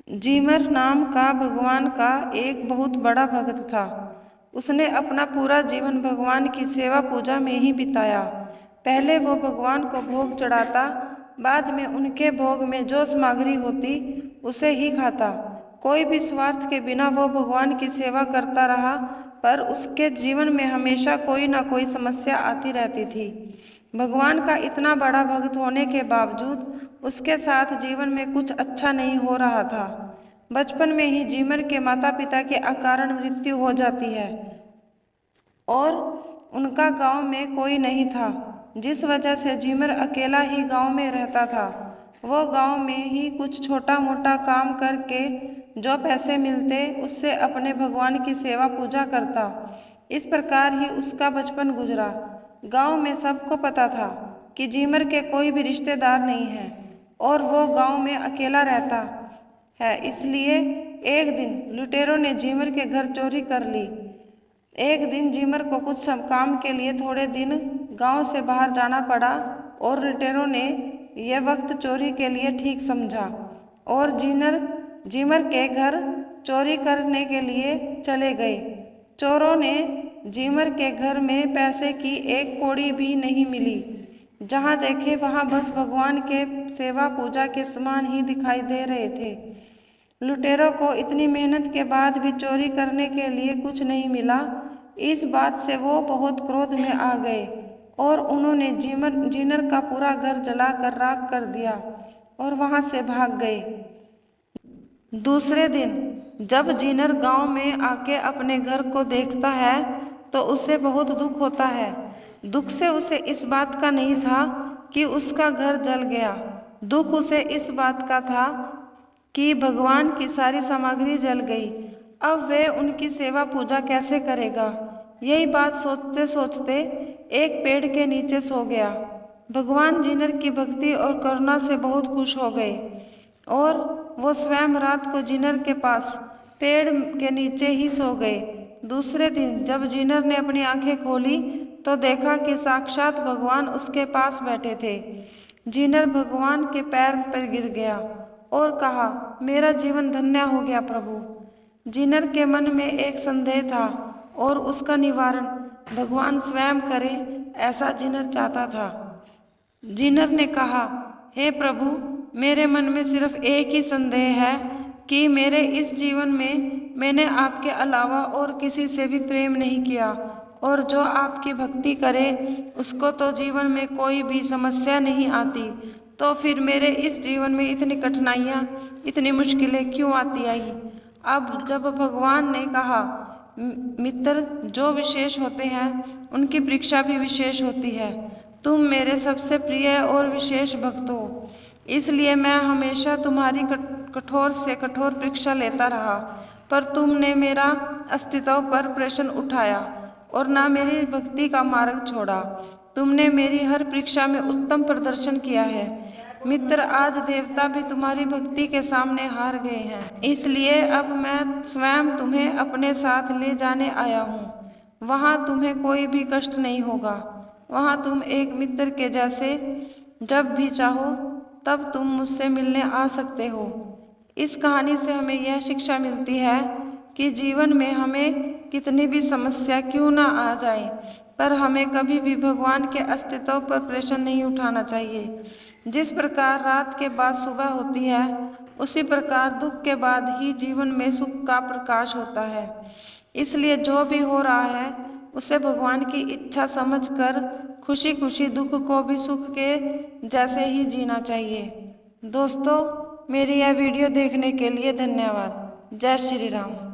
Zimmer नाम का भगवान का एक बहुत बड़ा भक्त था। उसने अपना पूरा जीवन भगवान की सेवा पूजा में ही बिताया। पहले वो भगवान को भोग चढ़ाता, बाद में उनके भोग में जो सामग्री होती उसे ही खाता। कोई भी स्वार्थ के बिना वो भगवान की सेवा करता रहा, पर उसके जीवन में हमेशा कोई ना कोई समस्या आती रहती थी। भगवान का इतना बड़ा भक्त होने के बावजूद उसके साथ जीवन में कुछ अच्छा नहीं हो रहा था। बचपन में ही जीमर के माता पिता के अकारण मृत्यु हो जाती है और उनका गांव में कोई नहीं था, जिस वजह से जीमर अकेला ही गांव में रहता था। वो गांव में ही कुछ छोटा मोटा काम करके जो पैसे मिलते उससे अपने भगवान की सेवा पूजा करता। इस प्रकार ही उसका बचपन गुजरा। गांव में सबको पता था कि जीमर के कोई भी रिश्तेदार नहीं है और वो गांव में अकेला रहता है। इसलिए एक दिन लुटेरों ने जीमर के घर चोरी कर ली। एक दिन जीमर को कुछ काम के लिए थोड़े दिन गांव से बाहर जाना पड़ा और लुटेरों ने यह वक्त चोरी के लिए ठीक समझा और जीमर के घर चोरी करने के लिए चले गए। चोरों ने जीमर के घर में पैसे की एक कौड़ी भी नहीं मिली। जहाँ देखे वहाँ बस भगवान के सेवा पूजा के सामान ही दिखाई दे रहे थे। लुटेरों को इतनी मेहनत के बाद भी चोरी करने के लिए कुछ नहीं मिला। इस बात से वो बहुत क्रोध में आ गए और उन्होंने जीनर का पूरा घर जलाकर राख कर दिया और वहाँ से भाग गए। दूसरे दिन जब जीनर गांव में आके अपने घर को देखता है तो उसे बहुत दुख होता है। दुख से उसे इस बात का नहीं था कि उसका घर जल गया, दुख उसे इस बात का था कि भगवान की सारी सामग्री जल गई। अब वे उनकी सेवा पूजा कैसे करेगा। यही बात सोचते सोचते एक पेड़ के नीचे सो गया। भगवान जीनर की भक्ति और करुणा से बहुत खुश हो गए और वो स्वयं रात को जीनर के पास पेड़ के नीचे ही सो गए। दूसरे दिन जब जीनर ने अपनी आंखें खोली तो देखा कि साक्षात भगवान उसके पास बैठे थे। जीनर भगवान के पैर पर गिर गया और कहा, मेरा जीवन धन्य हो गया प्रभु। जीनर के मन में एक संदेह था और उसका निवारण भगवान स्वयं करे, ऐसा जीनर चाहता था। जीनर ने कहा, हे प्रभु, मेरे मन में सिर्फ एक ही संदेह है कि मेरे इस जीवन में मैंने आपके अलावा और किसी से भी प्रेम नहीं किया और जो आपकी भक्ति करे उसको तो जीवन में कोई भी समस्या नहीं आती, तो फिर मेरे इस जीवन में इतनी कठिनाइयाँ, इतनी मुश्किलें क्यों आती आई। अब जब भगवान ने कहा, मित्र जो विशेष होते हैं उनकी परीक्षा भी विशेष होती है। तुम मेरे सबसे प्रिय और विशेष भक्त हो, इसलिए मैं हमेशा तुम्हारी कठोर से कठोर परीक्षा लेता रहा, पर तुमने मेरा अस्तित्व पर प्रश्न उठाया और ना मेरी भक्ति का मार्ग छोड़ा। तुमने मेरी हर परीक्षा में उत्तम प्रदर्शन किया है। मित्र, आज देवता भी तुम्हारी भक्ति के सामने हार गए हैं, इसलिए अब मैं स्वयं तुम्हें अपने साथ ले जाने आया हूँ। वहाँ तुम्हें कोई भी कष्ट नहीं होगा। वहाँ तुम एक मित्र के जैसे जब भी चाहो तब तुम मुझसे मिलने आ सकते हो। इस कहानी से हमें यह शिक्षा मिलती है कि जीवन में हमें कितनी भी समस्या क्यों ना आ जाए, पर हमें कभी भी भगवान के अस्तित्व पर प्रश्न नहीं उठाना चाहिए। जिस प्रकार रात के बाद सुबह होती है, उसी प्रकार दुख के बाद ही जीवन में सुख का प्रकाश होता है। इसलिए जो भी हो रहा है उसे भगवान की इच्छा समझकर खुशी खुशी दुख को भी सुख के जैसे ही जीना चाहिए। दोस्तों, मेरी यह वीडियो देखने के लिए धन्यवाद। जय श्री राम।